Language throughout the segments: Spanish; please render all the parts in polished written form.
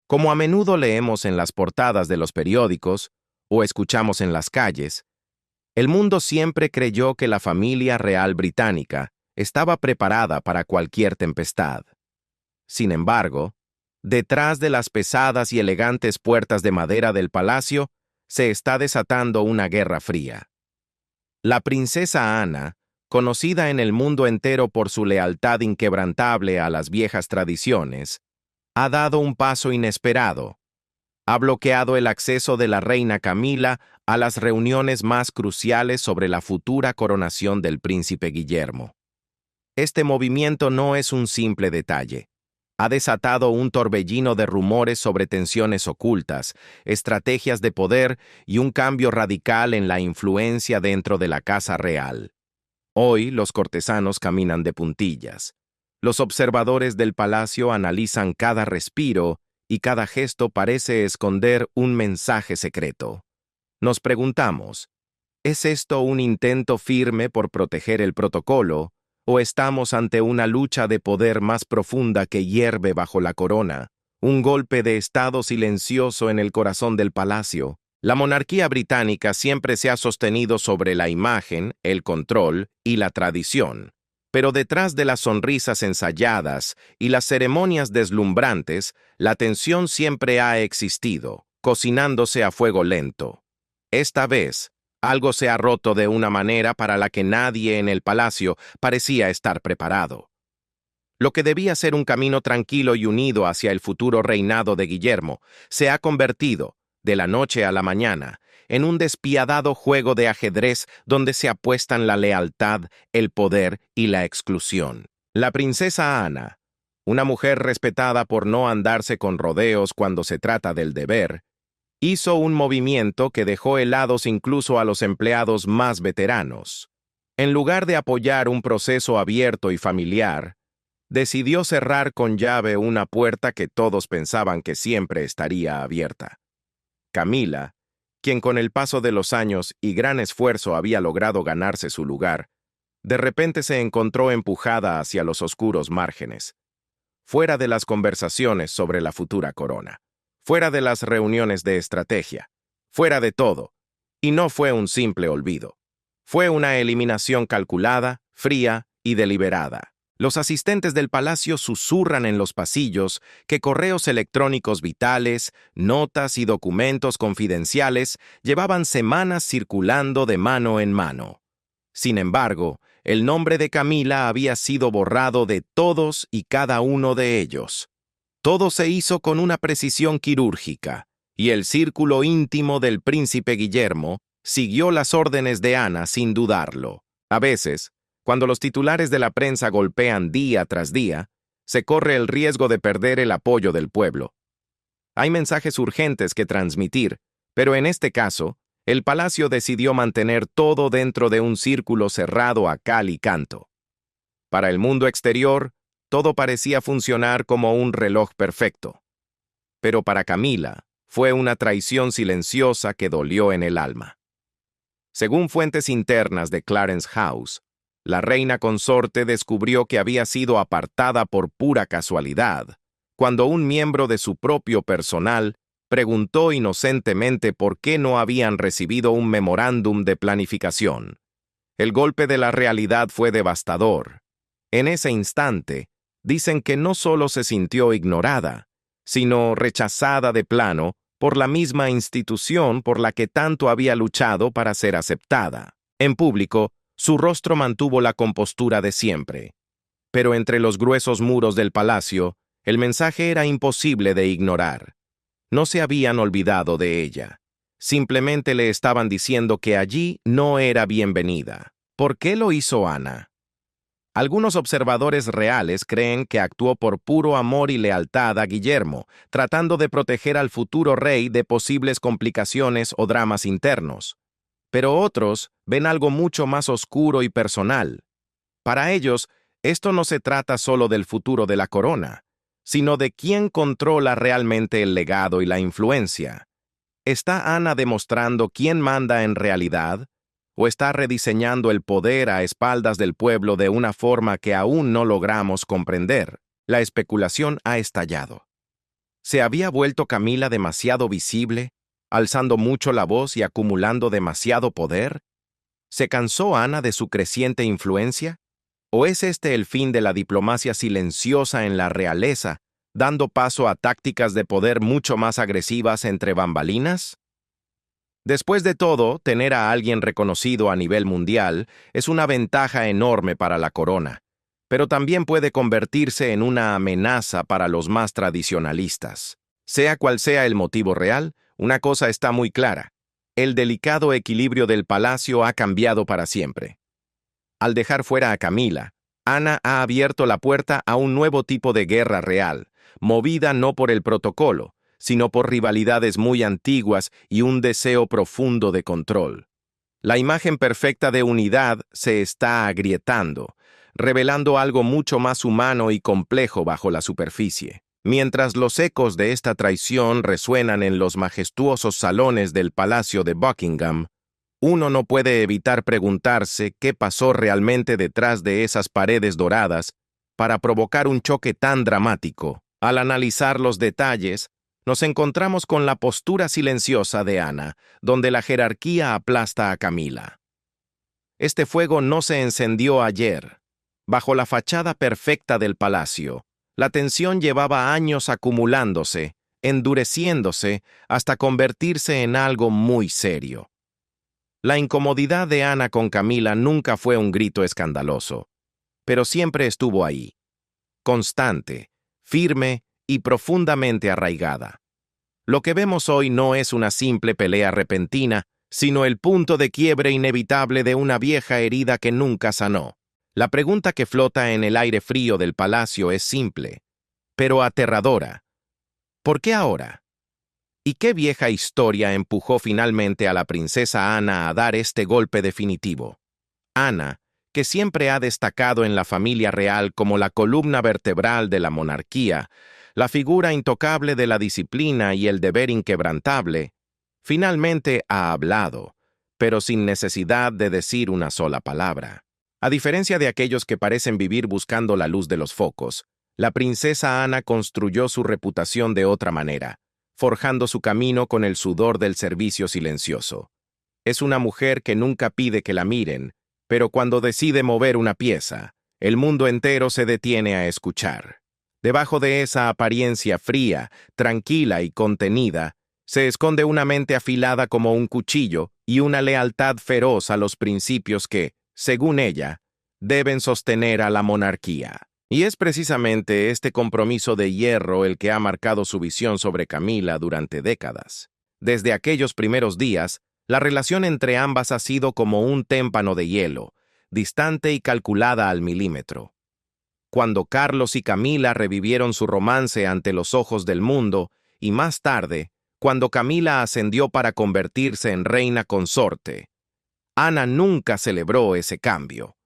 Como a menudo leemos en las portadas de los periódicos o escuchamos en las calles, el mundo siempre creyó que la familia real británica estaba preparada para cualquier tempestad. Sin embargo, detrás de las pesadas y elegantes puertas de madera del palacio se está desatando una guerra fría. La princesa Ana, conocida en el mundo entero por su lealtad inquebrantable a las viejas tradiciones, ha dado un paso inesperado. Ha bloqueado el acceso de la reina Camila a las reuniones más cruciales sobre la futura coronación del príncipe Guillermo. Este movimiento no es un simple detalle. Ha desatado un torbellino de rumores sobre tensiones ocultas, estrategias de poder y un cambio radical en la influencia dentro de la casa real. Hoy los cortesanos caminan de puntillas. Los observadores del palacio analizan cada respiro y cada gesto parece esconder un mensaje secreto. Nos preguntamos, ¿es esto un intento firme por proteger el protocolo o estamos ante una lucha de poder más profunda que hierve bajo la corona, un golpe de estado silencioso en el corazón del palacio? La monarquía británica siempre se ha sostenido sobre la imagen, el control y la tradición. Pero detrás de las sonrisas ensayadas y las ceremonias deslumbrantes, la tensión siempre ha existido, cocinándose a fuego lento. Esta vez, algo se ha roto de una manera para la que nadie en el palacio parecía estar preparado. Lo que debía ser un camino tranquilo y unido hacia el futuro reinado de Guillermo se ha convertido, de la noche a la mañana, en un despiadado juego de ajedrez donde se apuestan la lealtad, el poder y la exclusión. La princesa Ana, una mujer respetada por no andarse con rodeos cuando se trata del deber, hizo un movimiento que dejó helados incluso a los empleados más veteranos. En lugar de apoyar un proceso abierto y familiar, decidió cerrar con llave una puerta que todos pensaban que siempre estaría abierta. Camila, quien con el paso de los años y gran esfuerzo había logrado ganarse su lugar, de repente se encontró empujada hacia los oscuros márgenes, fuera de las conversaciones sobre la futura corona, fuera de las reuniones de estrategia, fuera de todo, y no fue un simple olvido. Fue una eliminación calculada, fría y deliberada. Los asistentes del palacio susurran en los pasillos que correos electrónicos vitales, notas y documentos confidenciales llevaban semanas circulando de mano en mano. Sin embargo, el nombre de Camila había sido borrado de todos y cada uno de ellos. Todo se hizo con una precisión quirúrgica, y el círculo íntimo del príncipe Guillermo siguió las órdenes de Ana sin dudarlo. A veces, cuando los titulares de la prensa golpean día tras día, se corre el riesgo de perder el apoyo del pueblo. Hay mensajes urgentes que transmitir, pero en este caso, el palacio decidió mantener todo dentro de un círculo cerrado a cal y canto. Para el mundo exterior, todo parecía funcionar como un reloj perfecto. Pero para Camila, fue una traición silenciosa que dolió en el alma. Según fuentes internas de Clarence House, la reina consorte descubrió que había sido apartada por pura casualidad, cuando un miembro de su propio personal preguntó inocentemente por qué no habían recibido un memorándum de planificación. El golpe de la realidad fue devastador. En ese instante, dicen que no solo se sintió ignorada, sino rechazada de plano por la misma institución por la que tanto había luchado para ser aceptada. En público, su rostro mantuvo la compostura de siempre. Pero entre los gruesos muros del palacio, el mensaje era imposible de ignorar. No se habían olvidado de ella. Simplemente le estaban diciendo que allí no era bienvenida. ¿Por qué lo hizo Ana? Algunos observadores reales creen que actuó por puro amor y lealtad a Guillermo, tratando de proteger al futuro rey de posibles complicaciones o dramas internos. Pero otros ven algo mucho más oscuro y personal. Para ellos, esto no se trata solo del futuro de la corona, sino de quién controla realmente el legado y la influencia. ¿Está Ana demostrando quién manda en realidad? ¿O está rediseñando el poder a espaldas del pueblo de una forma que aún no logramos comprender? La especulación ha estallado. ¿Se había vuelto Camila demasiado visible, alzando mucho la voz y acumulando demasiado poder? ¿Se cansó Ana de su creciente influencia? ¿O es este el fin de la diplomacia silenciosa en la realeza, dando paso a tácticas de poder mucho más agresivas entre bambalinas? Después de todo, tener a alguien reconocido a nivel mundial es una ventaja enorme para la corona, pero también puede convertirse en una amenaza para los más tradicionalistas. Sea cual sea el motivo real, una cosa está muy clara: el delicado equilibrio del palacio ha cambiado para siempre. Al dejar fuera a Camila, Ana ha abierto la puerta a un nuevo tipo de guerra real, movida no por el protocolo, sino por rivalidades muy antiguas y un deseo profundo de control. La imagen perfecta de unidad se está agrietando, revelando algo mucho más humano y complejo bajo la superficie. Mientras los ecos de esta traición resuenan en los majestuosos salones del Palacio de Buckingham, uno no puede evitar preguntarse qué pasó realmente detrás de esas paredes doradas para provocar un choque tan dramático. Al analizar los detalles, nos encontramos con la postura silenciosa de Ana, donde la jerarquía aplasta a Camila. Este fuego no se encendió ayer. Bajo la fachada perfecta del palacio, la tensión llevaba años acumulándose, endureciéndose, hasta convertirse en algo muy serio. La incomodidad de Ana con Camila nunca fue un grito escandaloso, pero siempre estuvo ahí, constante, firme y profundamente arraigada. Lo que vemos hoy no es una simple pelea repentina, sino el punto de quiebre inevitable de una vieja herida que nunca sanó. La pregunta que flota en el aire frío del palacio es simple, pero aterradora. ¿Por qué ahora? ¿Y qué vieja historia empujó finalmente a la princesa Ana a dar este golpe definitivo? Ana, que siempre ha destacado en la familia real como la columna vertebral de la monarquía, la figura intocable de la disciplina y el deber inquebrantable, finalmente ha hablado, pero sin necesidad de decir una sola palabra. A diferencia de aquellos que parecen vivir buscando la luz de los focos, la princesa Ana construyó su reputación de otra manera, forjando su camino con el sudor del servicio silencioso. Es una mujer que nunca pide que la miren, pero cuando decide mover una pieza, el mundo entero se detiene a escuchar. Debajo de esa apariencia fría, tranquila y contenida, se esconde una mente afilada como un cuchillo y una lealtad feroz a los principios que, según ella, deben sostener a la monarquía. Y es precisamente este compromiso de hierro el que ha marcado su visión sobre Camila durante décadas. Desde aquellos primeros días, la relación entre ambas ha sido como un témpano de hielo, distante y calculada al milímetro. Cuando Carlos y Camila revivieron su romance ante los ojos del mundo, y más tarde, cuando Camila ascendió para convertirse en reina consorte, Ana nunca celebró ese cambio.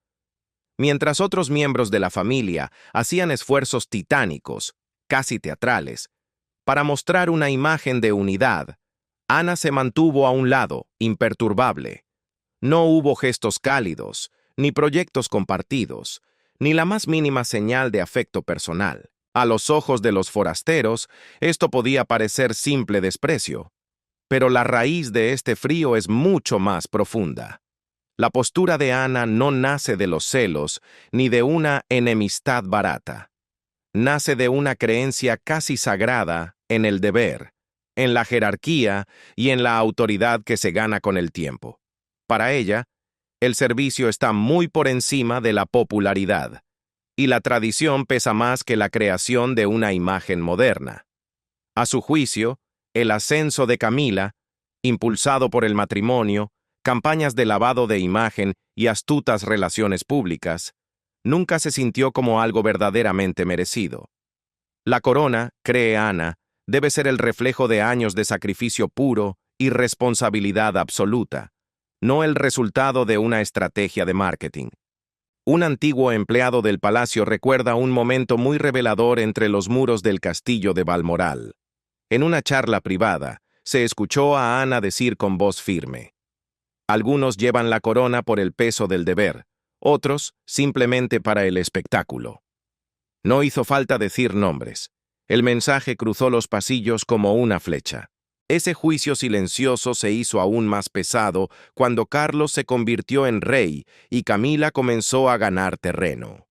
Mientras otros miembros de la familia hacían esfuerzos titánicos, casi teatrales, para mostrar una imagen de unidad, Ana se mantuvo a un lado, imperturbable. No hubo gestos cálidos, ni proyectos compartidos, ni la más mínima señal de afecto personal. A los ojos de los forasteros, esto podía parecer simple desprecio, pero la raíz de este frío es mucho más profunda. La postura de Ana no nace de los celos ni de una enemistad barata. Nace de una creencia casi sagrada en el deber, en la jerarquía y en la autoridad que se gana con el tiempo. Para ella, el servicio está muy por encima de la popularidad, y la tradición pesa más que la creación de una imagen moderna. A su juicio, el ascenso de Camila, impulsado por el matrimonio, campañas de lavado de imagen y astutas relaciones públicas, nunca se sintió como algo verdaderamente merecido. La corona, cree Ana, debe ser el reflejo de años de sacrificio puro y responsabilidad absoluta, no el resultado de una estrategia de marketing. Un antiguo empleado del palacio recuerda un momento muy revelador entre los muros del castillo de Balmoral. En una charla privada, se escuchó a Ana decir con voz firme: algunos llevan la corona por el peso del deber, otros simplemente para el espectáculo. No hizo falta decir nombres. El mensaje cruzó los pasillos como una flecha. Ese juicio silencioso se hizo aún más pesado cuando Carlos se convirtió en rey y Camila comenzó a ganar terreno.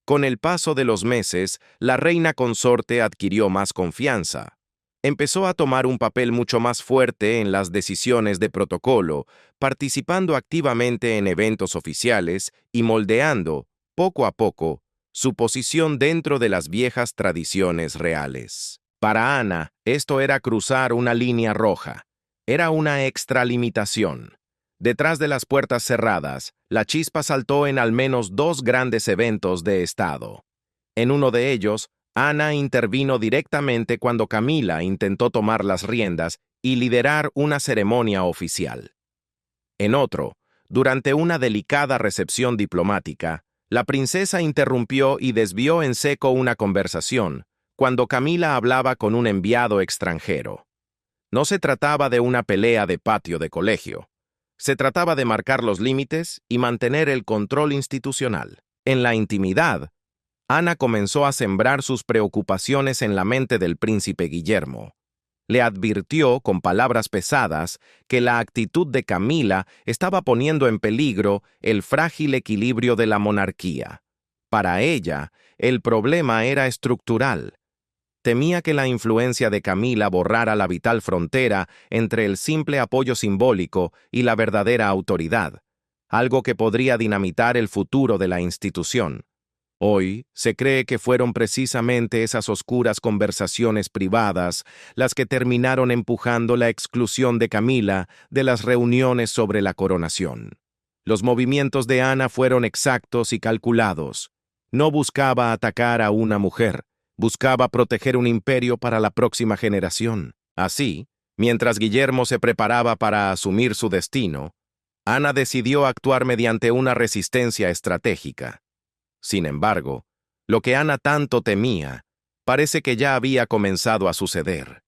Con el paso de los meses, la reina consorte adquirió más confianza. Empezó a tomar un papel mucho más fuerte en las decisiones de protocolo, participando activamente en eventos oficiales y moldeando, poco a poco, su posición dentro de las viejas tradiciones reales. Para Ana, esto era cruzar una línea roja. Era una extralimitación. Detrás de las puertas cerradas, la chispa saltó en al menos 2 grandes eventos de Estado. En uno de ellos, Ana intervino directamente cuando Camila intentó tomar las riendas y liderar una ceremonia oficial. En otro, durante una delicada recepción diplomática, la princesa interrumpió y desvió en seco una conversación cuando Camila hablaba con un enviado extranjero. No se trataba de una pelea de patio de colegio. Se trataba de marcar los límites y mantener el control institucional. En la intimidad, Ana comenzó a sembrar sus preocupaciones en la mente del príncipe Guillermo. Le advirtió con palabras pesadas que la actitud de Camila estaba poniendo en peligro el frágil equilibrio de la monarquía. Para ella, el problema era estructural. Temía que la influencia de Camila borrara la vital frontera entre el simple apoyo simbólico y la verdadera autoridad, algo que podría dinamitar el futuro de la institución. Hoy se cree que fueron precisamente esas oscuras conversaciones privadas las que terminaron empujando la exclusión de Camila de las reuniones sobre la coronación. Los movimientos de Ana fueron exactos y calculados. No buscaba atacar a una mujer. Buscaba proteger un imperio para la próxima generación. Así, mientras Guillermo se preparaba para asumir su destino, Ana decidió actuar mediante una resistencia estratégica. Sin embargo, lo que Ana tanto temía, parece que ya había comenzado a suceder.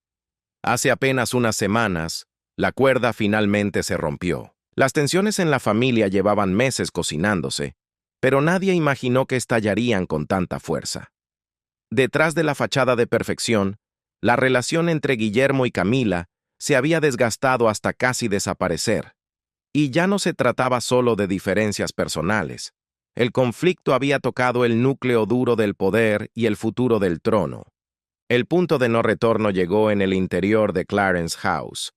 Hace apenas unas semanas, la cuerda finalmente se rompió. Las tensiones en la familia llevaban meses cocinándose, pero nadie imaginó que estallarían con tanta fuerza. Detrás de la fachada de perfección, la relación entre Guillermo y Camila se había desgastado hasta casi desaparecer. Y ya no se trataba solo de diferencias personales. El conflicto había tocado el núcleo duro del poder y el futuro del trono. El punto de no retorno llegó en el interior de Clarence House.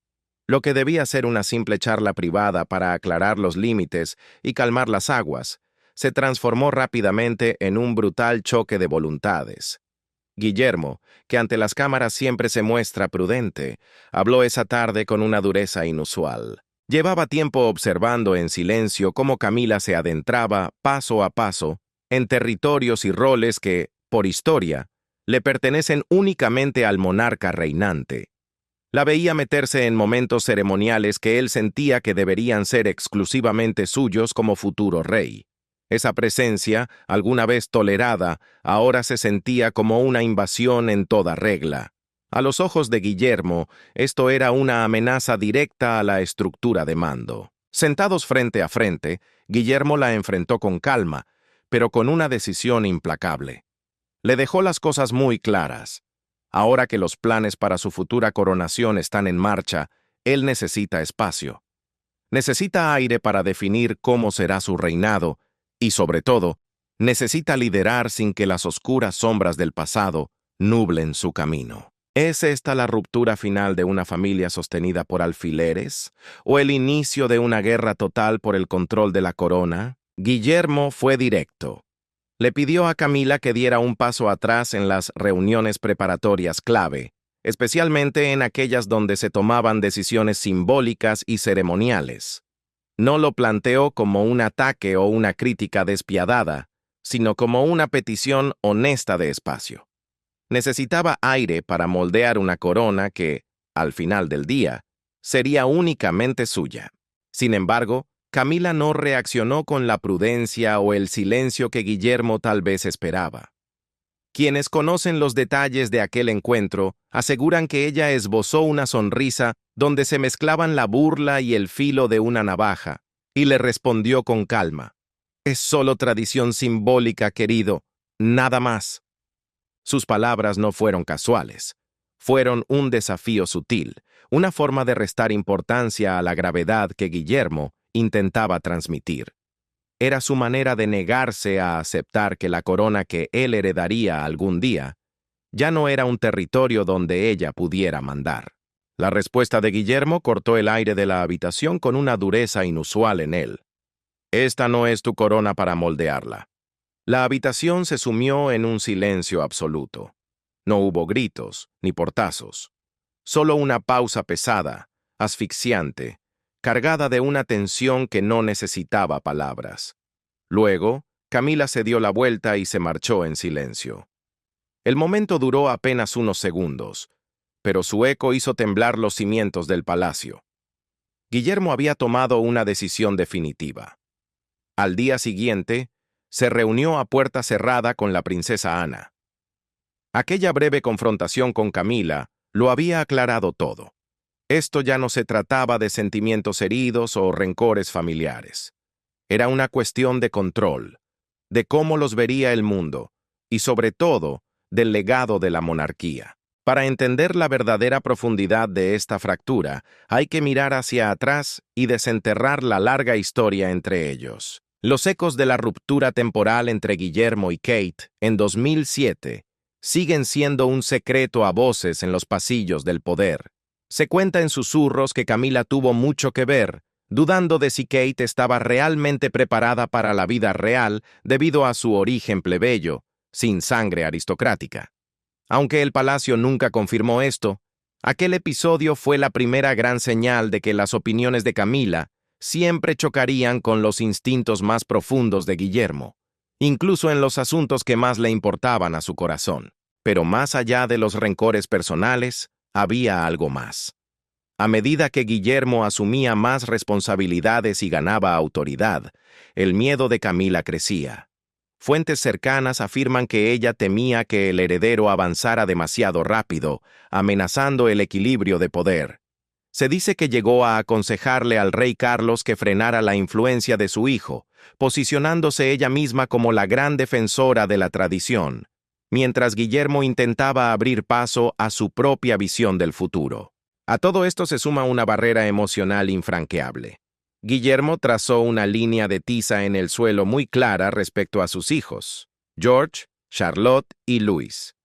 Lo que debía ser una simple charla privada para aclarar los límites y calmar las aguas, se transformó rápidamente en un brutal choque de voluntades. Guillermo, que ante las cámaras siempre se muestra prudente, habló esa tarde con una dureza inusual. Llevaba tiempo observando en silencio cómo Camila se adentraba, paso a paso, en territorios y roles que, por historia, le pertenecen únicamente al monarca reinante. La veía meterse en momentos ceremoniales que él sentía que deberían ser exclusivamente suyos como futuro rey. Esa presencia, alguna vez tolerada, ahora se sentía como una invasión en toda regla. A los ojos de Guillermo, esto era una amenaza directa a la estructura de mando. Sentados frente a frente, Guillermo la enfrentó con calma, pero con una decisión implacable. Le dejó las cosas muy claras. Ahora que los planes para su futura coronación están en marcha, él necesita espacio. Necesita aire para definir cómo será su reinado, y sobre todo, necesita liderar sin que las oscuras sombras del pasado nublen su camino. ¿Es esta la ruptura final de una familia sostenida por alfileres? ¿O el inicio de una guerra total por el control de la corona? Guillermo fue directo. Le pidió a Camila que diera un paso atrás en las reuniones preparatorias clave, especialmente en aquellas donde se tomaban decisiones simbólicas y ceremoniales. No lo planteó como un ataque o una crítica despiadada, sino como una petición honesta de espacio. Necesitaba aire para moldear una corona que, al final del día, sería únicamente suya. Sin embargo, Camila no reaccionó con la prudencia o el silencio que Guillermo tal vez esperaba. Quienes conocen los detalles de aquel encuentro aseguran que ella esbozó una sonrisa donde se mezclaban la burla y el filo de una navaja, y le respondió con calma: «Es solo tradición simbólica, querido, nada más». Sus palabras no fueron casuales. Fueron un desafío sutil, una forma de restar importancia a la gravedad que Guillermo intentaba transmitir. Era su manera de negarse a aceptar que la corona que él heredaría algún día ya no era un territorio donde ella pudiera mandar. La respuesta de Guillermo cortó el aire de la habitación con una dureza inusual en él. Esta no es tu corona para moldearla. La habitación se sumió en un silencio absoluto. No hubo gritos ni portazos. Solo una pausa pesada, asfixiante, cargada de una tensión que no necesitaba palabras. Luego, Camila se dio la vuelta y se marchó en silencio. El momento duró apenas unos segundos, pero su eco hizo temblar los cimientos del palacio. Guillermo había tomado una decisión definitiva. Al día siguiente, se reunió a puerta cerrada con la princesa Ana. Aquella breve confrontación con Camila lo había aclarado todo. Esto ya no se trataba de sentimientos heridos o rencores familiares. Era una cuestión de control, de cómo los vería el mundo, y sobre todo, del legado de la monarquía. Para entender la verdadera profundidad de esta fractura, hay que mirar hacia atrás y desenterrar la larga historia entre ellos. Los ecos de la ruptura temporal entre Guillermo y Kate en 2007 siguen siendo un secreto a voces en los pasillos del poder. Se cuenta en susurros que Camila tuvo mucho que ver, dudando de si Kate estaba realmente preparada para la vida real debido a su origen plebeyo, sin sangre aristocrática. Aunque el palacio nunca confirmó esto, aquel episodio fue la primera gran señal de que las opiniones de Camila siempre chocarían con los instintos más profundos de Guillermo, incluso en los asuntos que más le importaban a su corazón. Pero más allá de los rencores personales, había algo más. A medida que Guillermo asumía más responsabilidades y ganaba autoridad, el miedo de Camila crecía. Fuentes cercanas afirman que ella temía que el heredero avanzara demasiado rápido, amenazando el equilibrio de poder. Se dice que llegó a aconsejarle al rey Carlos que frenara la influencia de su hijo, posicionándose ella misma como la gran defensora de la tradición, mientras Guillermo intentaba abrir paso a su propia visión del futuro. A todo esto se suma una barrera emocional infranqueable. Guillermo trazó una línea de tiza en el suelo muy clara respecto a sus hijos, George, Charlotte y Louis.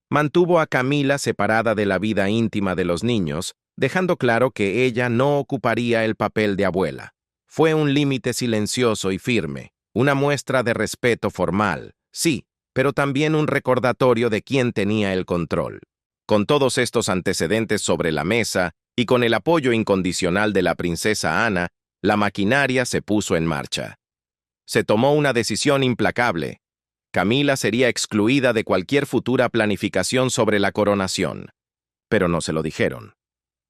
Mantuvo a Camila separada de la vida íntima de los niños, dejando claro que ella no ocuparía el papel de abuela. Fue un límite silencioso y firme, una muestra de respeto formal, sí, pero también un recordatorio de quién tenía el control. Con todos estos antecedentes sobre la mesa y con el apoyo incondicional de la princesa Ana, la maquinaria se puso en marcha. Se tomó una decisión implacable. Camila sería excluida de cualquier futura planificación sobre la coronación. Pero no se lo dijeron.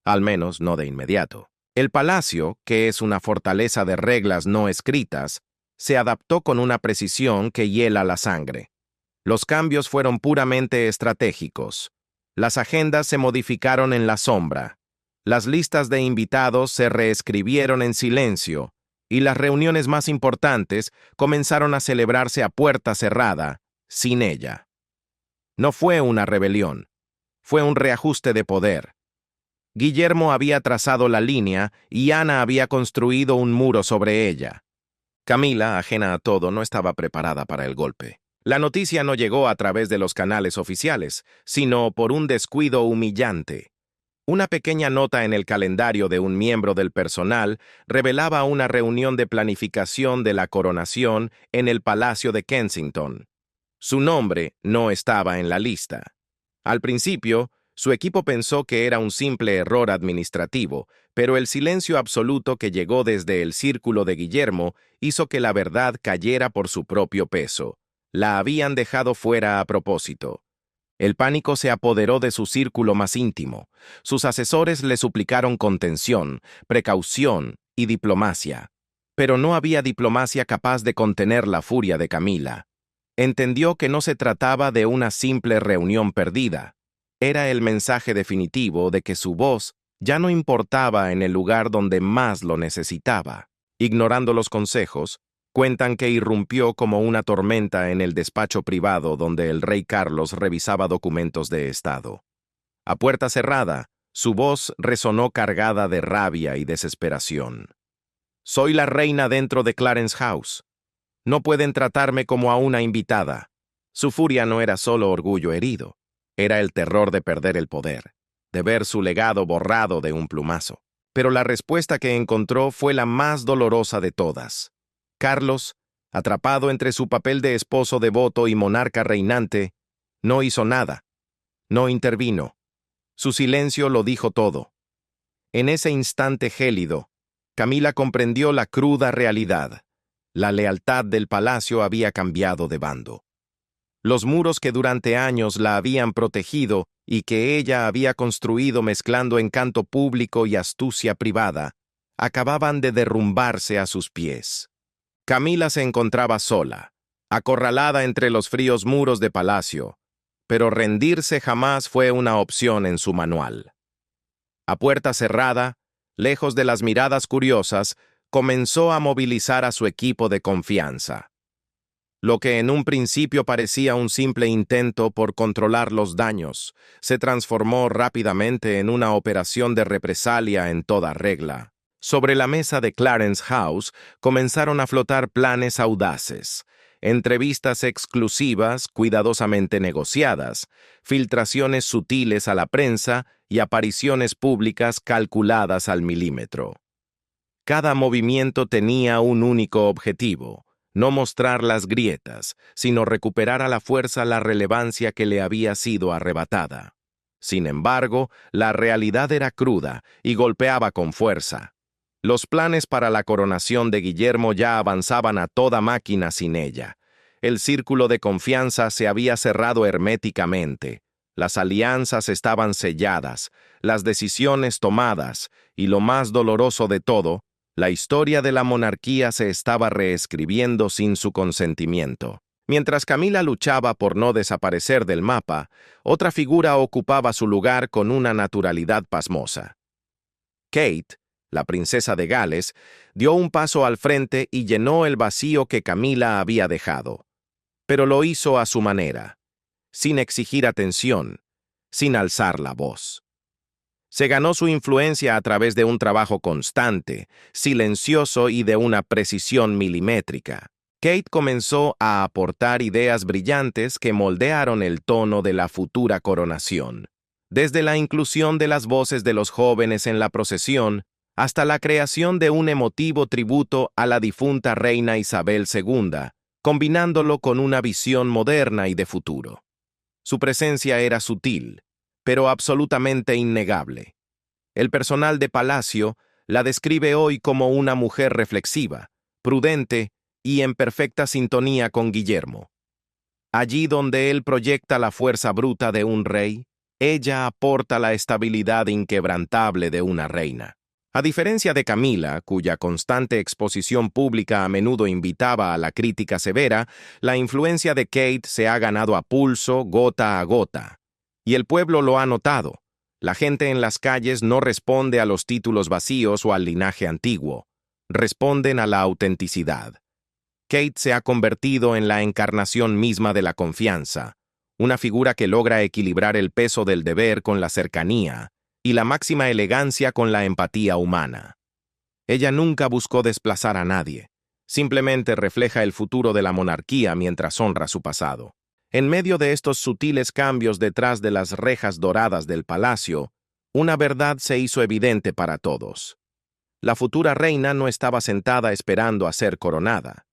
Al menos no de inmediato. El palacio, que es una fortaleza de reglas no escritas, se adaptó con una precisión que hiela la sangre. Los cambios fueron puramente estratégicos. Las agendas se modificaron en la sombra. Las listas de invitados se reescribieron en silencio, y las reuniones más importantes comenzaron a celebrarse a puerta cerrada, sin ella. No fue una rebelión, fue un reajuste de poder. Guillermo había trazado la línea y Ana había construido un muro sobre ella. Camila, ajena a todo, no estaba preparada para el golpe. La noticia no llegó a través de los canales oficiales, sino por un descuido humillante. Una pequeña nota en el calendario de un miembro del personal revelaba una reunión de planificación de la coronación en el Palacio de Kensington. Su nombre no estaba en la lista. Al principio, su equipo pensó que era un simple error administrativo, pero el silencio absoluto que llegó desde el círculo de Guillermo hizo que la verdad cayera por su propio peso. La habían dejado fuera a propósito. El pánico se apoderó de su círculo más íntimo. Sus asesores le suplicaron contención, precaución y diplomacia. Pero no había diplomacia capaz de contener la furia de Camila. Entendió que no se trataba de una simple reunión perdida. Era el mensaje definitivo de que su voz ya no importaba en el lugar donde más lo necesitaba. Ignorando los consejos, Cuentan que irrumpió como una tormenta en el despacho privado donde el rey Carlos revisaba documentos de Estado. A puerta cerrada, su voz resonó cargada de rabia y desesperación. «Soy la reina dentro de Clarence House. No pueden tratarme como a una invitada». Su furia no era solo orgullo herido, era el terror de perder el poder, de ver su legado borrado de un plumazo. Pero la respuesta que encontró fue la más dolorosa de todas. Carlos, atrapado entre su papel de esposo devoto y monarca reinante, no hizo nada, no intervino. Su silencio lo dijo todo. En ese instante gélido, Camila comprendió la cruda realidad. La lealtad del palacio había cambiado de bando. Los muros que durante años la habían protegido y que ella había construido mezclando encanto público y astucia privada, acababan de derrumbarse a sus pies. Camila se encontraba sola, acorralada entre los fríos muros de palacio, pero rendirse jamás fue una opción en su manual. A puerta cerrada, lejos de las miradas curiosas, comenzó a movilizar a su equipo de confianza. Lo que en un principio parecía un simple intento por controlar los daños, se transformó rápidamente en una operación de represalia en toda regla. Sobre la mesa de Clarence House comenzaron a flotar planes audaces, entrevistas exclusivas cuidadosamente negociadas, filtraciones sutiles a la prensa y apariciones públicas calculadas al milímetro. Cada movimiento tenía un único objetivo: no mostrar las grietas, sino recuperar a la fuerza la relevancia que le había sido arrebatada. Sin embargo, la realidad era cruda y golpeaba con fuerza. Los planes para la coronación de Guillermo ya avanzaban a toda máquina sin ella. El círculo de confianza se había cerrado herméticamente. Las alianzas estaban selladas, las decisiones tomadas, y lo más doloroso de todo, la historia de la monarquía se estaba reescribiendo sin su consentimiento. Mientras Camila luchaba por no desaparecer del mapa, otra figura ocupaba su lugar con una naturalidad pasmosa. Kate, la princesa de Gales, dio un paso al frente y llenó el vacío que Camila había dejado. Pero lo hizo a su manera, sin exigir atención, sin alzar la voz. Se ganó su influencia a través de un trabajo constante, silencioso y de una precisión milimétrica. Kate comenzó a aportar ideas brillantes que moldearon el tono de la futura coronación. Desde la inclusión de las voces de los jóvenes en la procesión, hasta la creación de un emotivo tributo a la difunta reina Isabel II, combinándolo con una visión moderna y de futuro. Su presencia era sutil, pero absolutamente innegable. El personal de Palacio la describe hoy como una mujer reflexiva, prudente y en perfecta sintonía con Guillermo. Allí donde él proyecta la fuerza bruta de un rey, ella aporta la estabilidad inquebrantable de una reina. A diferencia de Camila, cuya constante exposición pública a menudo invitaba a la crítica severa, la influencia de Kate se ha ganado a pulso, gota a gota. Y el pueblo lo ha notado. La gente en las calles no responde a los títulos vacíos o al linaje antiguo. Responden a la autenticidad. Kate se ha convertido en la encarnación misma de la confianza, una figura que logra equilibrar el peso del deber con la cercanía y la máxima elegancia con la empatía humana. Ella nunca buscó desplazar a nadie, simplemente refleja el futuro de la monarquía mientras honra su pasado. En medio de estos sutiles cambios detrás de las rejas doradas del palacio, una verdad se hizo evidente para todos. La futura reina no estaba sentada esperando a ser coronada.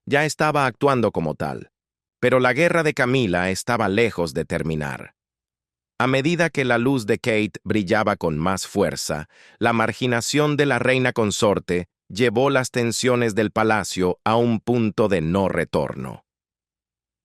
Ya estaba actuando como tal. Pero la guerra de Camila estaba lejos de terminar. A medida que la luz de Kate brillaba con más fuerza, la marginación de la reina consorte llevó las tensiones del palacio a un punto de no retorno.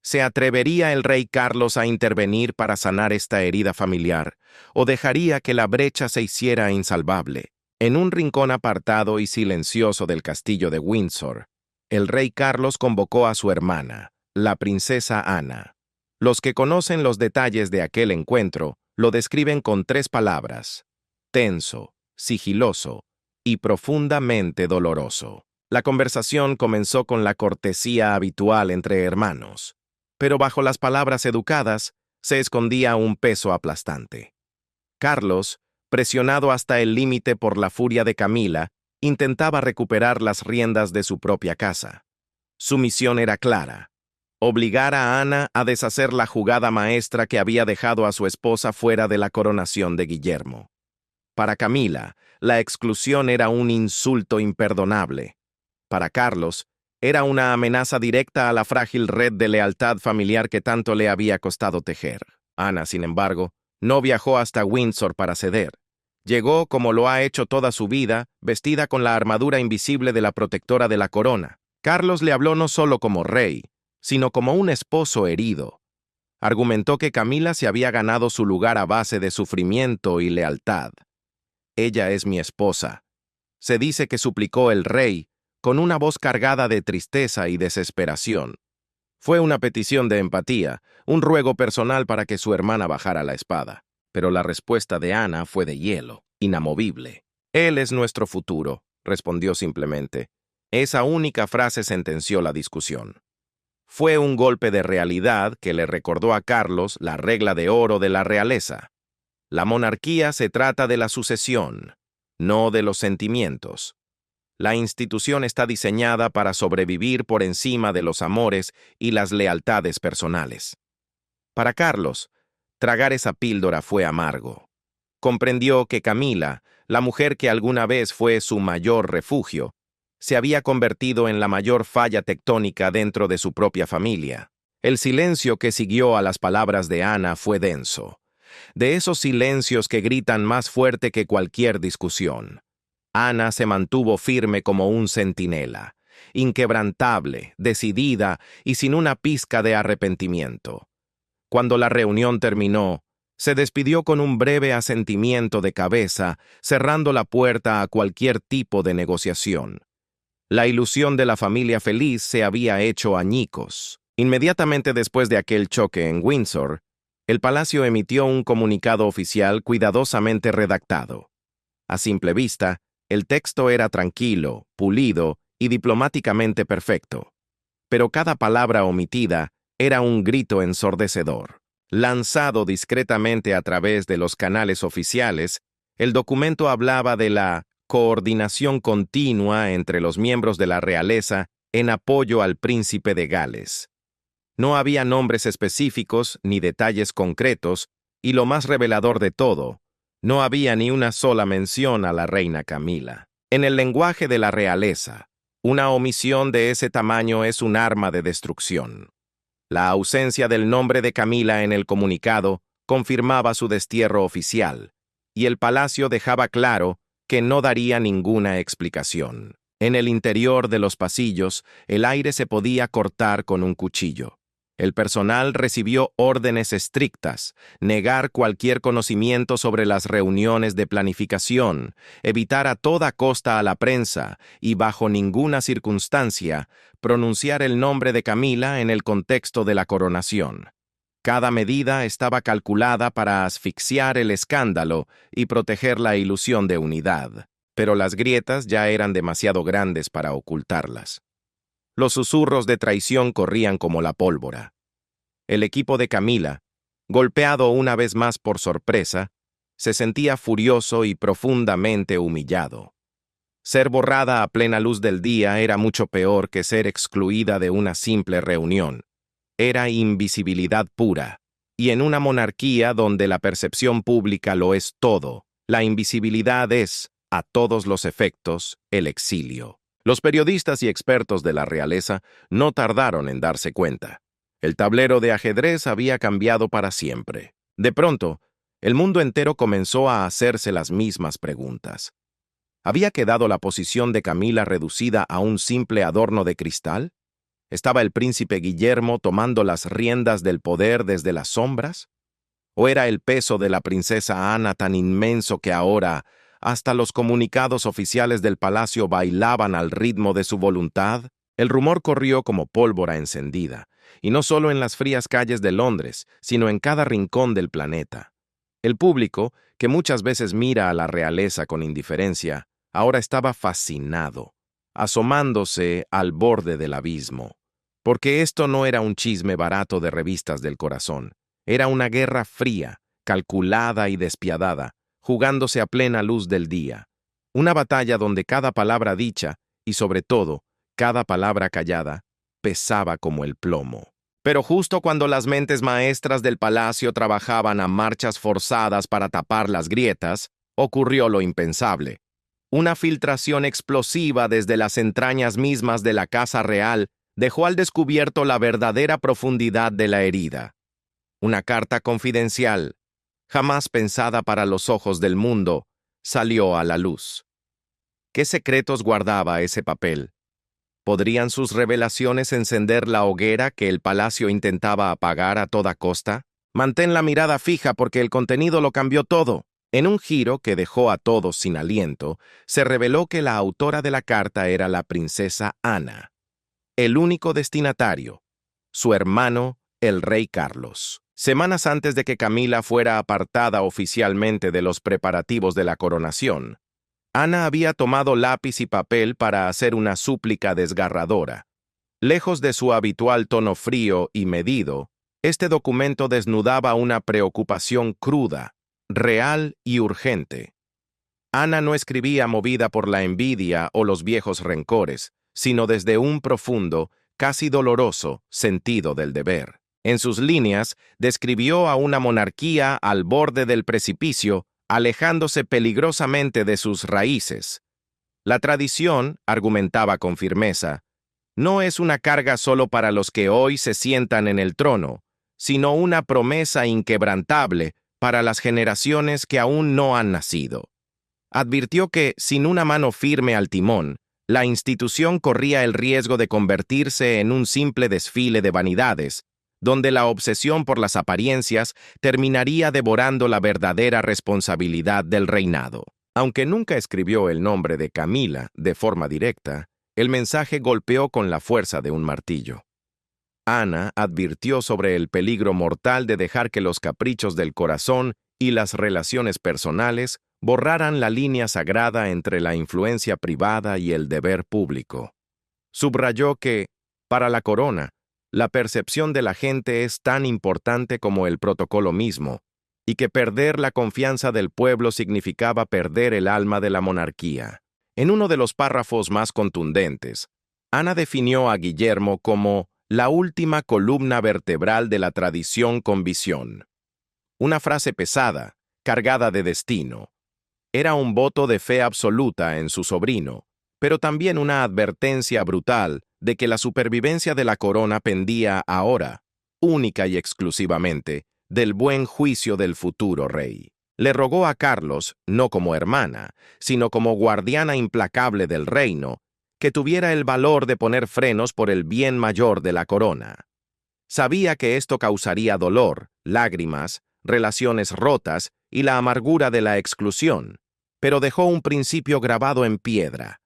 ¿Se atrevería el rey Carlos a intervenir para sanar esta herida familiar, o dejaría que la brecha se hiciera insalvable? En un rincón apartado y silencioso del castillo de Windsor, el rey Carlos convocó a su hermana, la princesa Ana. Los que conocen los detalles de aquel encuentro lo describen con 3 palabras: tenso, sigiloso y profundamente doloroso. La conversación comenzó con la cortesía habitual entre hermanos, pero bajo las palabras educadas se escondía un peso aplastante. Carlos, presionado hasta el límite por la furia de Camila, intentaba recuperar las riendas de su propia casa. Su misión era clara: obligar a Ana a deshacer la jugada maestra que había dejado a su esposa fuera de la coronación de Guillermo. Para Camila, la exclusión era un insulto imperdonable. Para Carlos, era una amenaza directa a la frágil red de lealtad familiar que tanto le había costado tejer. Ana, sin embargo, no viajó hasta Windsor para ceder. Llegó, como lo ha hecho toda su vida, vestida con la armadura invisible de la protectora de la corona. Carlos le habló no solo como rey, sino como un esposo herido. Argumentó que Camila se había ganado su lugar a base de sufrimiento y lealtad. «Ella es mi esposa», se dice que suplicó el rey, con una voz cargada de tristeza y desesperación. Fue una petición de empatía, un ruego personal para que su hermana bajara la espada. Pero la respuesta de Ana fue de hielo, inamovible. «Él es nuestro futuro», respondió simplemente. Esa única frase sentenció la discusión. Fue un golpe de realidad que le recordó a Carlos la regla de oro de la realeza. La monarquía se trata de la sucesión, no de los sentimientos. La institución está diseñada para sobrevivir por encima de los amores y las lealtades personales. Para Carlos, tragar esa píldora fue amargo. Comprendió que Camila, la mujer que alguna vez fue su mayor refugio, se había convertido en la mayor falla tectónica dentro de su propia familia. El silencio que siguió a las palabras de Ana fue denso, de esos silencios que gritan más fuerte que cualquier discusión. Ana se mantuvo firme como un centinela, inquebrantable, decidida y sin una pizca de arrepentimiento. Cuando la reunión terminó, se despidió con un breve asentimiento de cabeza, cerrando la puerta a cualquier tipo de negociación. La ilusión de la familia feliz se había hecho añicos. Inmediatamente después de aquel choque en Windsor, el palacio emitió un comunicado oficial cuidadosamente redactado. A simple vista, el texto era tranquilo, pulido y diplomáticamente perfecto. Pero cada palabra omitida era un grito ensordecedor. Lanzado discretamente a través de los canales oficiales, el documento hablaba de la coordinación continua entre los miembros de la realeza en apoyo al príncipe de Gales. No había nombres específicos ni detalles concretos, y lo más revelador de todo, no había ni una sola mención a la reina Camila. En el lenguaje de la realeza, una omisión de ese tamaño es un arma de destrucción. La ausencia del nombre de Camila en el comunicado confirmaba su destierro oficial, y el palacio dejaba claro que no daría ninguna explicación. En el interior de los pasillos, el aire se podía cortar con un cuchillo. El personal recibió órdenes estrictas: negar cualquier conocimiento sobre las reuniones de planificación, evitar a toda costa a la prensa y, bajo ninguna circunstancia, pronunciar el nombre de Camila en el contexto de la coronación. Cada medida estaba calculada para asfixiar el escándalo y proteger la ilusión de unidad, pero las grietas ya eran demasiado grandes para ocultarlas. Los susurros de traición corrían como la pólvora. El equipo de Camila, golpeado una vez más por sorpresa, se sentía furioso y profundamente humillado. Ser borrada a plena luz del día era mucho peor que ser excluida de una simple reunión. Era invisibilidad pura, y en una monarquía donde la percepción pública lo es todo, la invisibilidad es, a todos los efectos, el exilio. Los periodistas y expertos de la realeza no tardaron en darse cuenta. El tablero de ajedrez había cambiado para siempre. De pronto, el mundo entero comenzó a hacerse las mismas preguntas. ¿Había quedado la posición de Camila reducida a un simple adorno de cristal? ¿Estaba el príncipe Guillermo tomando las riendas del poder desde las sombras? ¿O era el peso de la princesa Ana tan inmenso que ahora hasta los comunicados oficiales del palacio bailaban al ritmo de su voluntad? El rumor corrió como pólvora encendida, y no solo en las frías calles de Londres, sino en cada rincón del planeta. El público, que muchas veces mira a la realeza con indiferencia, ahora estaba fascinado. asomándose al borde del abismo. Porque esto no era un chisme barato de revistas del corazón. Era una guerra fría, calculada y despiadada, jugándose a plena luz del día. Una batalla donde cada palabra dicha, y sobre todo, cada palabra callada, pesaba como el plomo. Pero justo cuando las mentes maestras del palacio trabajaban a marchas forzadas para tapar las grietas, ocurrió lo impensable. Una filtración explosiva desde las entrañas mismas de la Casa Real dejó al descubierto la verdadera profundidad de la herida. Una carta confidencial, jamás pensada para los ojos del mundo, salió a la luz. ¿Qué secretos guardaba ese papel? ¿Podrían sus revelaciones encender la hoguera que el palacio intentaba apagar a toda costa? Mantén la mirada fija porque el contenido lo cambió todo. En un giro que dejó a todos sin aliento, se reveló que la autora de la carta era la princesa Ana. El único destinatario, su hermano, el rey Carlos. Semanas antes de que Camila fuera apartada oficialmente de los preparativos de la coronación, Ana había tomado lápiz y papel para hacer una súplica desgarradora. Lejos de su habitual tono frío y medido, este documento desnudaba una preocupación cruda, real y urgente. Ana no escribía movida por la envidia o los viejos rencores, sino desde un profundo, casi doloroso, sentido del deber. En sus líneas, describió a una monarquía al borde del precipicio, alejándose peligrosamente de sus raíces. La tradición, argumentaba con firmeza, no es una carga solo para los que hoy se sientan en el trono, sino una promesa inquebrantable para las generaciones que aún no han nacido. Advirtió que, sin una mano firme al timón, la institución corría el riesgo de convertirse en un simple desfile de vanidades, donde la obsesión por las apariencias terminaría devorando la verdadera responsabilidad del reinado. Aunque nunca escribió el nombre de Camila de forma directa, el mensaje golpeó con la fuerza de un martillo. Ana advirtió sobre el peligro mortal de dejar que los caprichos del corazón y las relaciones personales borraran la línea sagrada entre la influencia privada y el deber público. Subrayó que, para la corona, la percepción de la gente es tan importante como el protocolo mismo, y que perder la confianza del pueblo significaba perder el alma de la monarquía. En uno de los párrafos más contundentes, Ana definió a Guillermo como la última columna vertebral de la tradición con visión. Una frase pesada, cargada de destino. Era un voto de fe absoluta en su sobrino, pero también una advertencia brutal de que la supervivencia de la corona pendía ahora, única y exclusivamente, del buen juicio del futuro rey. Le rogó a Carlos, no como hermana, sino como guardiana implacable del reino, que tuviera el valor de poner frenos por el bien mayor de la corona. Sabía que esto causaría dolor, lágrimas, relaciones rotas y la amargura de la exclusión, pero dejó un principio grabado en piedra.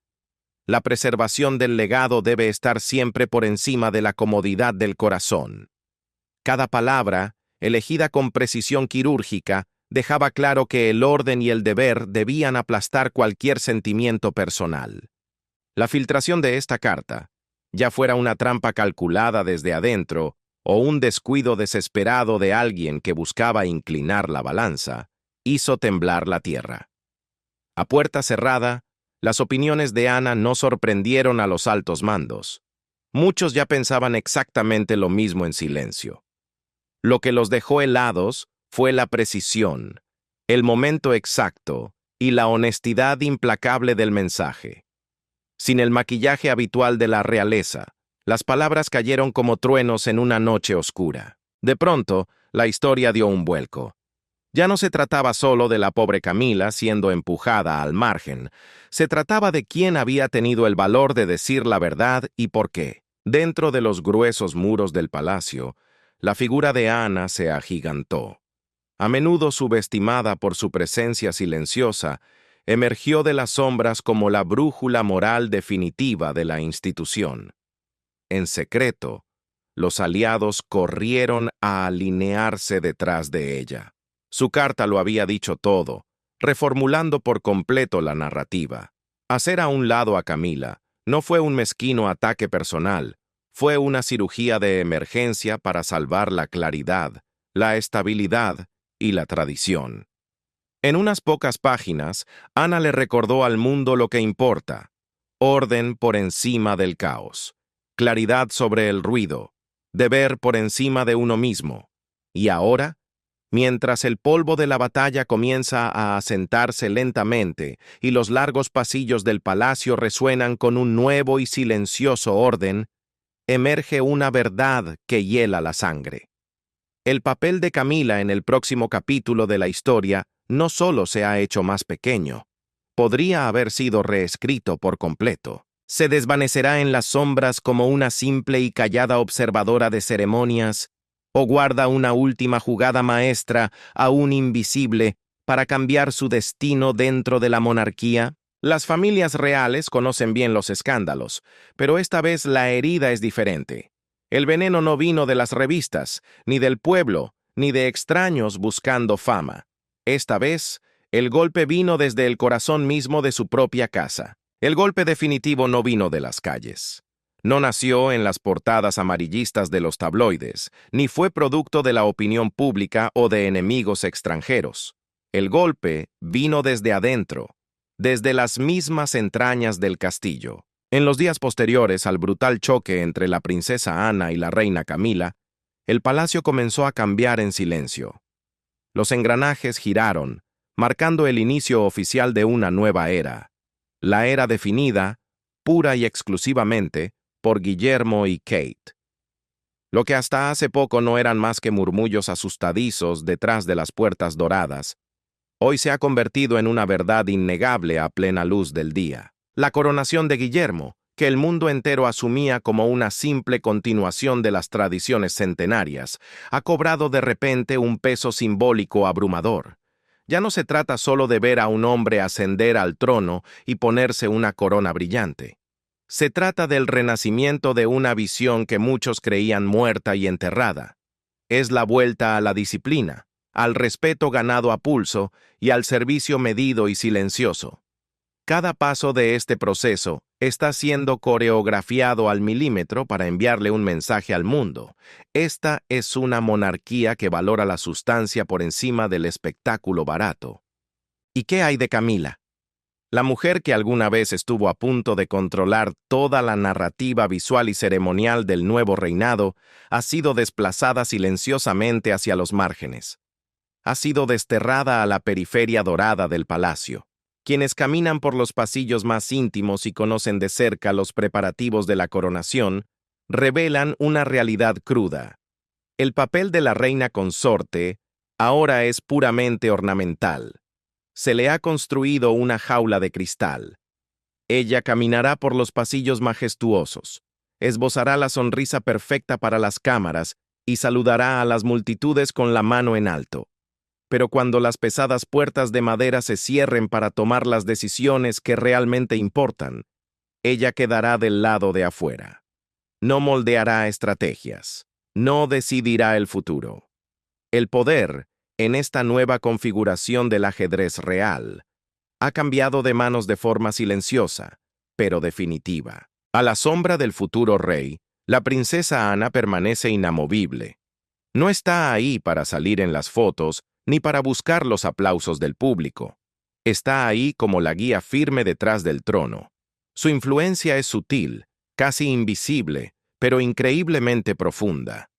La preservación del legado debe estar siempre por encima de la comodidad del corazón. Cada palabra, elegida con precisión quirúrgica, dejaba claro que el orden y el deber debían aplastar cualquier sentimiento personal. La filtración de esta carta, ya fuera una trampa calculada desde adentro o un descuido desesperado de alguien que buscaba inclinar la balanza, hizo temblar la tierra. A puerta cerrada, las opiniones de Ana no sorprendieron a los altos mandos. Muchos ya pensaban exactamente lo mismo en silencio. Lo que los dejó helados fue la precisión, el momento exacto y la honestidad implacable del mensaje. Sin el maquillaje habitual de la realeza, las palabras cayeron como truenos en una noche oscura. De pronto, la historia dio un vuelco. Ya no se trataba solo de la pobre Camila siendo empujada al margen, se trataba de quién había tenido el valor de decir la verdad y por qué. Dentro de los gruesos muros del palacio, la figura de Ana se agigantó. A menudo subestimada por su presencia silenciosa, emergió de las sombras como la brújula moral definitiva de la institución. En secreto, los aliados corrieron a alinearse detrás de ella. Su carta lo había dicho todo, reformulando por completo la narrativa. Hacer a un lado a Camila, No fue un mezquino ataque personal, fue una cirugía de emergencia para salvar la claridad, la estabilidad y la tradición. En unas pocas páginas, Ana le recordó al mundo lo que importa: orden por encima del caos, claridad sobre el ruido, deber por encima de uno mismo. Y ahora, mientras el polvo de la batalla comienza a asentarse lentamente y los largos pasillos del palacio resuenan con un nuevo y silencioso orden, emerge una verdad que hiela la sangre. El papel de Camila en el próximo capítulo de la historia no solo se ha hecho más pequeño, podría haber sido reescrito por completo. Se desvanecerá en las sombras como una simple y callada observadora de ceremonias, o guarda una última jugada maestra, aún invisible, para cambiar su destino dentro de la monarquía. Las familias reales conocen bien los escándalos, pero esta vez la herida es diferente. El veneno no vino de las revistas, ni del pueblo, ni de extraños buscando fama. Esta vez, el golpe vino desde el corazón mismo de su propia casa. El golpe definitivo no vino de las calles. No nació en las portadas amarillistas de los tabloides, ni fue producto de la opinión pública o de enemigos extranjeros. El golpe vino desde adentro, desde las mismas entrañas del castillo. En los días posteriores al brutal choque entre la princesa Ana y la reina Camila, el palacio comenzó a cambiar en silencio. Los engranajes giraron, marcando el inicio oficial de una nueva era. La era definida, pura y exclusivamente, por Guillermo y Kate. Lo que hasta hace poco no eran más que murmullos asustadizos detrás de las puertas doradas, hoy se ha convertido en una verdad innegable a plena luz del día. La coronación de Guillermo, que el mundo entero asumía como una simple continuación de las tradiciones centenarias, ha cobrado de repente un peso simbólico abrumador. Ya no se trata solo de ver a un hombre ascender al trono y ponerse una corona brillante. Se trata del renacimiento de una visión que muchos creían muerta y enterrada. Es la vuelta a la disciplina, al respeto ganado a pulso y al servicio medido y silencioso. Cada paso de este proceso está siendo coreografiado al milímetro para enviarle un mensaje al mundo. Esta es una monarquía que valora la sustancia por encima del espectáculo barato. ¿Y qué hay de Camila? La mujer que alguna vez estuvo a punto de controlar toda la narrativa visual y ceremonial del nuevo reinado, ha sido desplazada silenciosamente hacia los márgenes. Ha sido desterrada a la periferia dorada del palacio. Quienes caminan por los pasillos más íntimos y conocen de cerca los preparativos de la coronación, revelan una realidad cruda. El papel de la reina consorte ahora es puramente ornamental. Se le ha construido una jaula de cristal. Ella caminará por los pasillos majestuosos, esbozará la sonrisa perfecta para las cámaras y saludará a las multitudes con la mano en alto. Pero cuando las pesadas puertas de madera se cierren para tomar las decisiones que realmente importan, ella quedará del lado de afuera. No moldeará estrategias, no decidirá el futuro. El poder, en esta nueva configuración del ajedrez real, ha cambiado de manos de forma silenciosa, pero definitiva. A la sombra del futuro rey, la princesa Ana permanece inamovible. No está ahí para salir en las fotos, ni para buscar los aplausos del público. Está ahí como la guía firme detrás del trono. Su influencia es sutil, casi invisible, pero increíblemente profunda.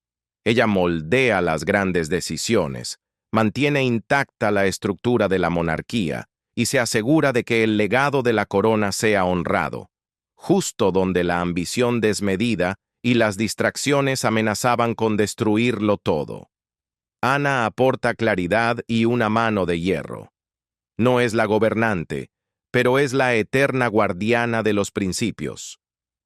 Ella moldea las grandes decisiones, mantiene intacta la estructura de la monarquía y se asegura de que el legado de la corona sea honrado, justo donde la ambición desmedida y las distracciones amenazaban con destruirlo todo. Ana aporta claridad y una mano de hierro. No es la gobernante, pero es la eterna guardiana de los principios.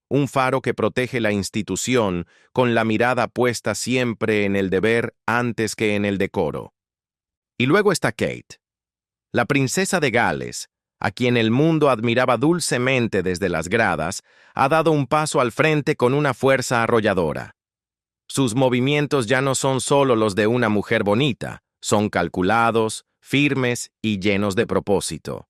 Un faro que protege la institución con la mirada puesta siempre en el deber antes que en el decoro. Y luego está Kate, la princesa de Gales, a quien el mundo admiraba dulcemente desde las gradas, ha dado un paso al frente con una fuerza arrolladora. Sus movimientos ya no son solo los de una mujer bonita, son calculados, firmes y llenos de propósito.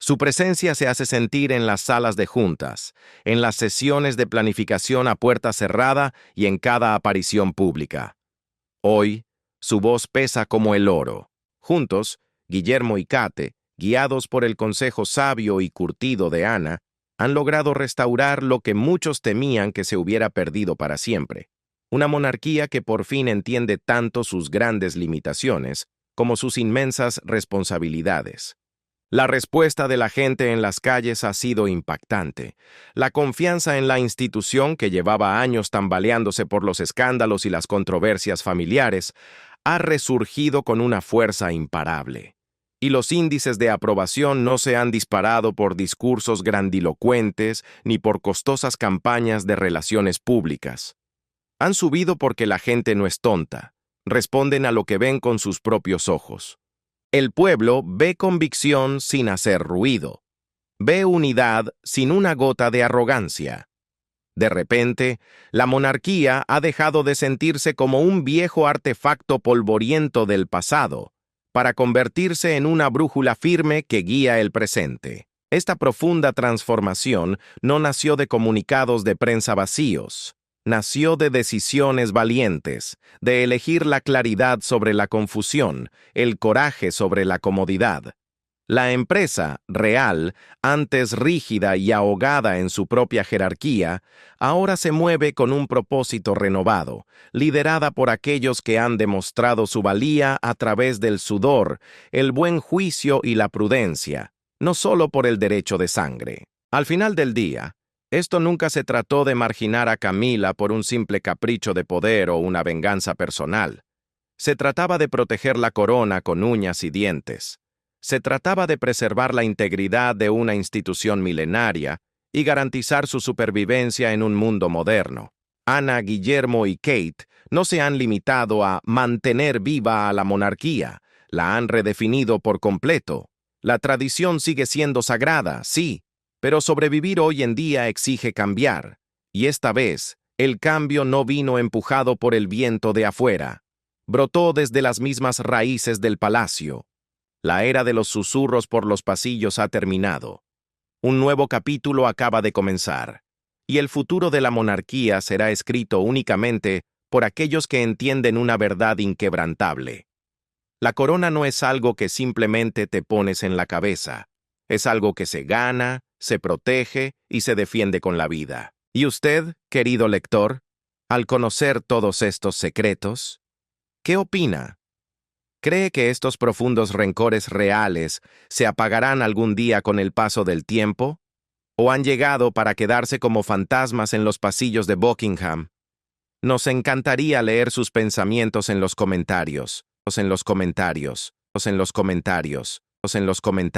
Su presencia se hace sentir en las salas de juntas, en las sesiones de planificación a puerta cerrada y en cada aparición pública. Hoy, su voz pesa como el oro. Juntos, Guillermo y Kate, guiados por el consejo sabio y curtido de Ana, han logrado restaurar lo que muchos temían que se hubiera perdido para siempre. Una monarquía que por fin entiende tanto sus grandes limitaciones como sus inmensas responsabilidades. La respuesta de la gente en las calles ha sido impactante. La confianza en la institución, que llevaba años tambaleándose por los escándalos y las controversias familiares, ha resurgido con una fuerza imparable. Y los índices de aprobación no se han disparado por discursos grandilocuentes ni por costosas campañas de relaciones públicas. Han subido porque la gente no es tonta. Responden a lo que ven con sus propios ojos. El pueblo ve convicción sin hacer ruido. Ve unidad sin una gota de arrogancia. De repente, la monarquía ha dejado de sentirse como un viejo artefacto polvoriento del pasado, para convertirse en una brújula firme que guía el presente. Esta profunda transformación no nació de comunicados de prensa vacíos. Nació de decisiones valientes, de elegir la claridad sobre la confusión, el coraje sobre la comodidad. La empresa, real, antes rígida y ahogada en su propia jerarquía, ahora se mueve con un propósito renovado, liderada por aquellos que han demostrado su valía a través del sudor, el buen juicio y la prudencia, no solo por el derecho de sangre. Al final del día, esto nunca se trató de marginar a Camila por un simple capricho de poder o una venganza personal. Se trataba de proteger la corona con uñas y dientes. Se trataba de preservar la integridad de una institución milenaria y garantizar su supervivencia en un mundo moderno. Ana, Guillermo y Kate no se han limitado a mantener viva a la monarquía, la han redefinido por completo. La tradición sigue siendo sagrada, sí, pero sobrevivir hoy en día exige cambiar, y esta vez, el cambio no vino empujado por el viento de afuera. Brotó desde las mismas raíces del palacio. La era de los susurros por los pasillos ha terminado. Un nuevo capítulo acaba de comenzar, y el futuro de la monarquía será escrito únicamente por aquellos que entienden una verdad inquebrantable. La corona no es algo que simplemente te pones en la cabeza. Es algo que se gana, se protege y se defiende con la vida. ¿Y usted, querido lector, al conocer todos estos secretos, qué opina? ¿Cree que estos profundos rencores reales se apagarán algún día con el paso del tiempo? ¿O han llegado para quedarse como fantasmas en los pasillos de Buckingham? Nos encantaría leer sus pensamientos en los comentarios, en los comentarios, en los comentarios, en los comentarios.